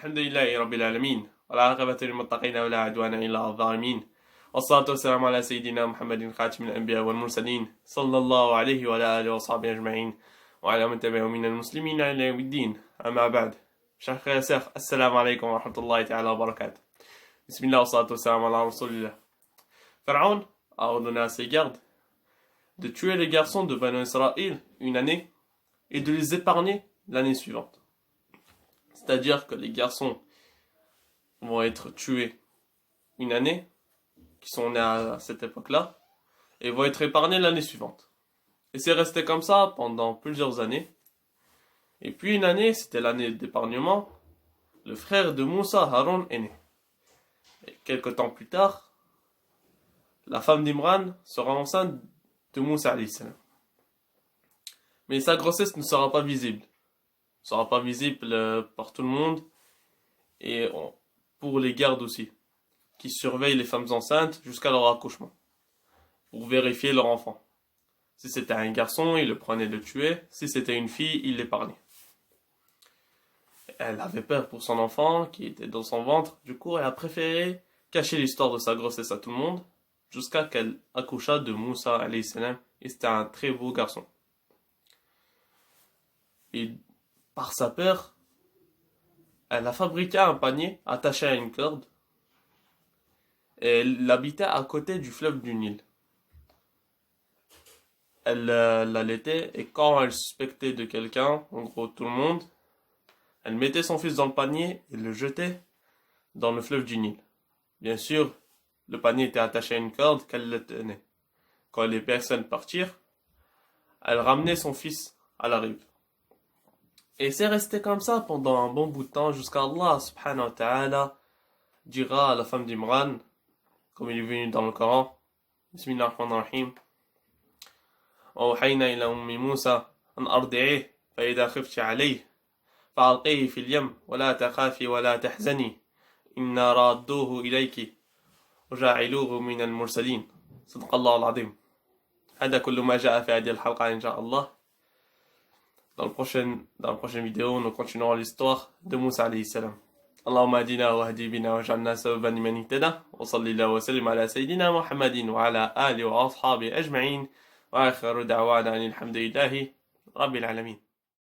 الحمد لله رب العالمين والعاقبة للمتقين ولا عدوان إلا على الظالمين والصلاة والسلام على سيدنا محمد خاتم الأنبياء والمرسلين صلى الله عليه وعلى آله وصحبه أجمعين وعلى من تبعهم من المسلمين إلى يوم الدين أما بعد chers frères et sœurs, assalamu alaikum wa rahmatullahi ta'ala wa barakatuh. Bismillah wa salatu wa salam ala rasulillah. Pharaon a ordonné à ses gardes de tuer les garçons de Banu Israël une année et de les épargner l'année suivante. C'est-à-dire que les garçons vont être tués une année, qui sont nés à cette époque-là, et vont être épargnés l'année suivante. Et c'est resté comme ça pendant plusieurs années. Et puis une année, c'était l'année d'épargnement, le frère de Moussa, Haroun, est né. Et quelque temps plus tard, la femme d'Imran sera enceinte de Moussa alayhi salam. Mais sa grossesse ne sera pas visible. Ne sera pas visible par tout le monde et pour les gardes aussi, qui surveillent les femmes enceintes jusqu'à leur accouchement, pour vérifier leur enfant. Si c'était un garçon, il le prenait de le tuer. Si c'était une fille, il l'épargnait. Elle avait peur pour son enfant qui était dans son ventre. Du coup, elle a préféré cacher l'histoire de sa grossesse à tout le monde jusqu'à qu'elle accoucha de Moussa alayhi salam. Et c'était un très beau garçon. Et par sa peur, elle a fabriqué un panier attaché à une corde. Et elle habitait à côté du fleuve du Nil. Elle l'allaitait et quand elle suspectait de quelqu'un, en gros tout le monde, elle mettait son fils dans le panier et le jetait dans le fleuve du Nil. Bien sûr, le panier était attaché à une corde qu'elle le tenait. Quand les personnes partirent, elle ramenait son fils à la rive. Et c'est resté comme ça pendant un bon bout de temps jusqu'à Allah subhanahu wa ta'ala dira à la femme d'Imran, comme il est venu dans le Coran, Bismillahirrahmanirrahim, وأوحينا إلى أم موسى أن أرضعيه فإذا خفت عليه فألقيه في اليم ولا تخافي ولا تحزني إنا رادوه إليك وجاعلوه من المرسلين صدق الله العظيم. هذا كل ما جاء في هذه الحلقة إن شاء الله. Dans la prochaine vidéo, nous continuerons l'histoire de Moussa alayhi salam. اللهم اهدنا واهدي بنا واجعلنا سببا لمن اهتدى وصلى الله وسلم على سيدنا محمد وعلى آله وأصحابه أجمعين وآخر دعوانا أن الحمد لله رب العالمين.